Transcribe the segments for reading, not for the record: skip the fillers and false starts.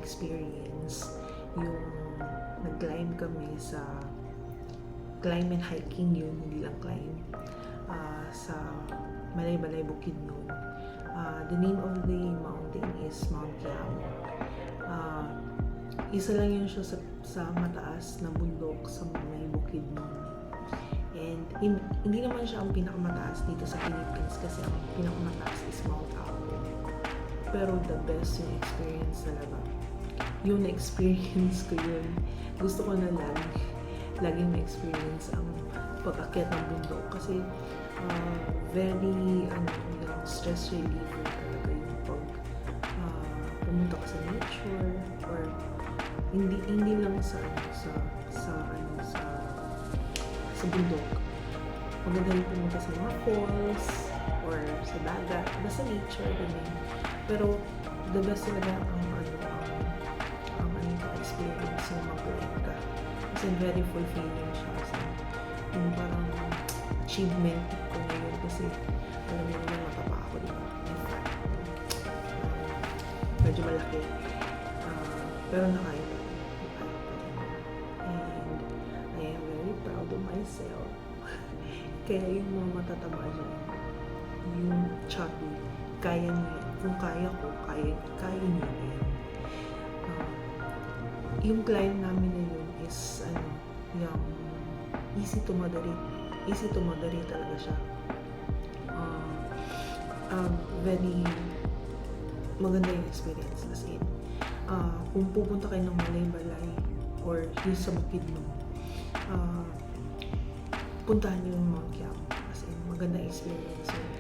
experience yung nag-climb kami sa climb and hiking yun, hindi lang climb, sa Balay-Balay, Bukidnon. The name of the mountain is Mount Kiam. Isa lang yun siya sa mataas na bundok sa may Bukidnon. And hindi naman siya ang pinakamataas dito sa Philippines kasi ang pinakamataas is Mount Apo. Pero the best yung experience talaga. Yung na-experience ko yun. Gusto ko na laging ma-experience ang pag-akyat ng bundok kasi very stress reliever talaga yung pag pumunta ka sa nature or hindi lang sa bundok. Maganda rin pumunta sa mga falls or sa dagat, basta nature ganyan. Pero the best talaga ang experience yung mag-climb ka. Kasi very fulfilling siya. Kasi yung parang achievement ko ngayon kasi alam mo naman mataba ako, diba? Medyo malaki. Pero nakaya pa rin. And I am very proud of myself. Kaya yung mga matataba dyan, yung chubby, kaya niya. Kung kaya ko, kaya niya yan. Yung climb namin na yun is yung easy to moderate talaga siya. Very maganda yung experience kasi kung pupunta kayo ng Balay-Balay or yung sa Bukidnon, puntahan niyo yung Mount Kiam kasi maganda experience yun.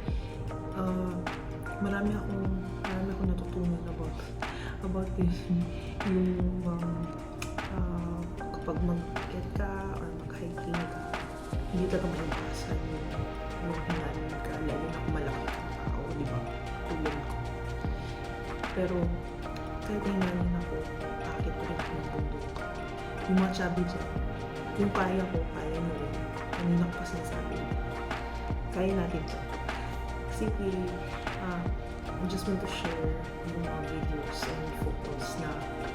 Marami akong natutunan about yung kapag mag-get ka or mag-hiking ka, hindi talaga maiwasan yung hinanin ka, lalo na kung malaki ang tao, di ba? Tulad ko. Pero kahit hinanin ako, akit ko rin ako ng bundok. Yung mga chubby dyan, yung kaya ko, kaya nyo rin. Kanina ko kasi nasabi, kaya natin ito. Kasi I just want to share yung mga videos and photos na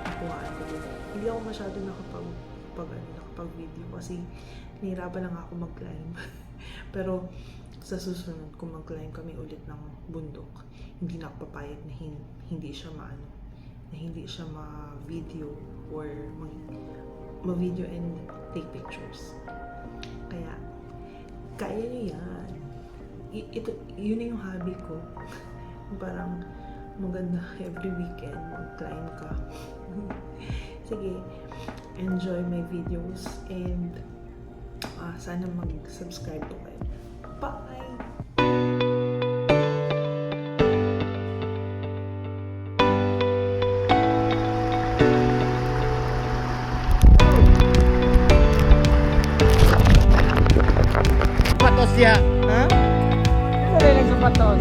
nakuhaan ko dito. Hindi ako masyado nakapag-video kasi nahirapan lang ako mag-climb. Pero sa susunod, kung mag-climb kami ulit ng bundok, hindi na ako papayag na hindi siya ma-video or ma-video and take pictures. Kaya nyo yan. Yun yung hobby ko. Parang maganda every weekend mag-climb ka. Sige, enjoy my videos and sana mag-subscribe po kayo. Bye! Sapatos ya. Ha? Ano rin ang sapatos?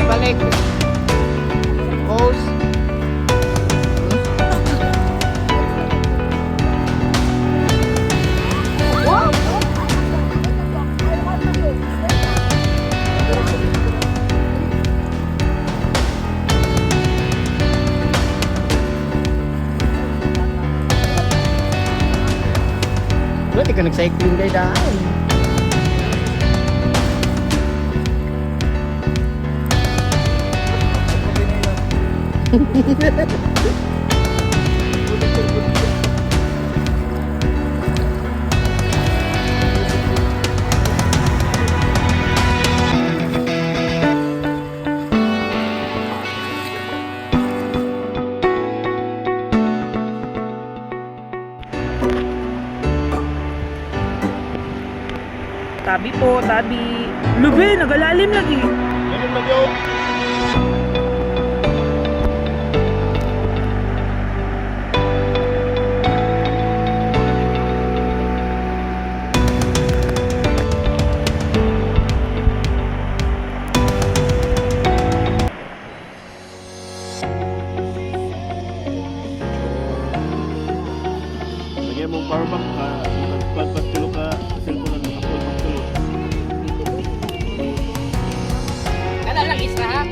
Balik. Pose. Wow. Berarti ka nag-cycling day daan. Tabi po, tabi. Lubi, nagalalim lagi. Ganun lang yun. Lagyan mong power bank ka, magpagpagtulo ka, sa cellphone na magpagpagtulo. Kada lang isa ha.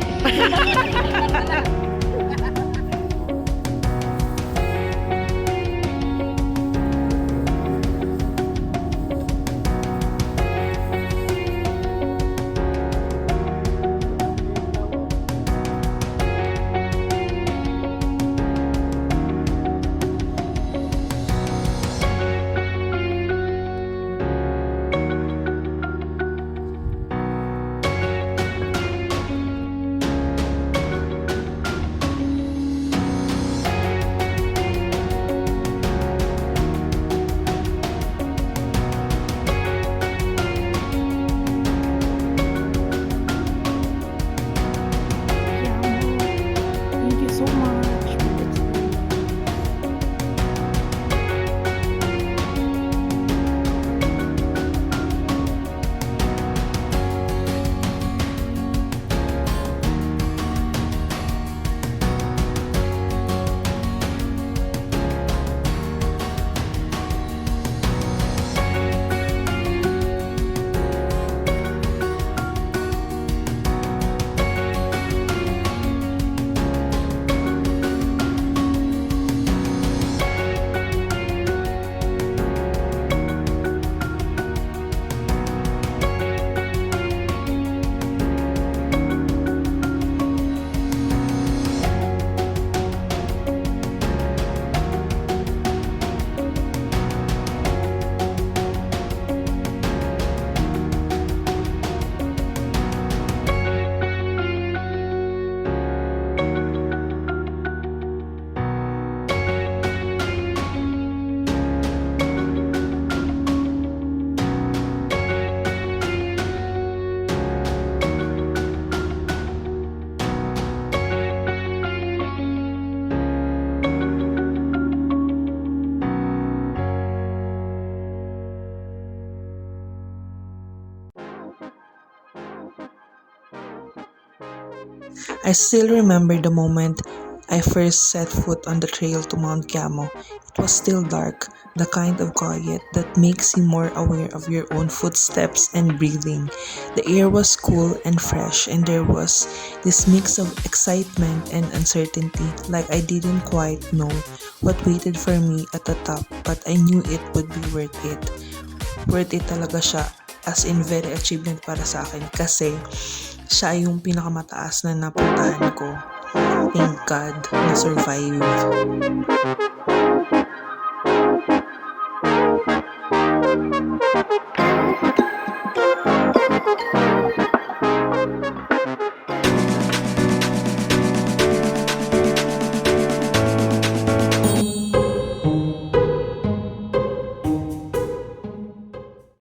Thank you so much. I still remember the moment I first set foot on the trail to Mount Camo. It was still dark, the kind of quiet that makes you more aware of your own footsteps and breathing. The air was cool and fresh, and there was this mix of excitement and uncertainty, like I didn't quite know what waited for me at the top, but I knew it would be worth it. Worth it talaga siya, as in very achievement para sa akin, kasi siya yung pinakamataas na napuntahan ko. Thank God, na-survive.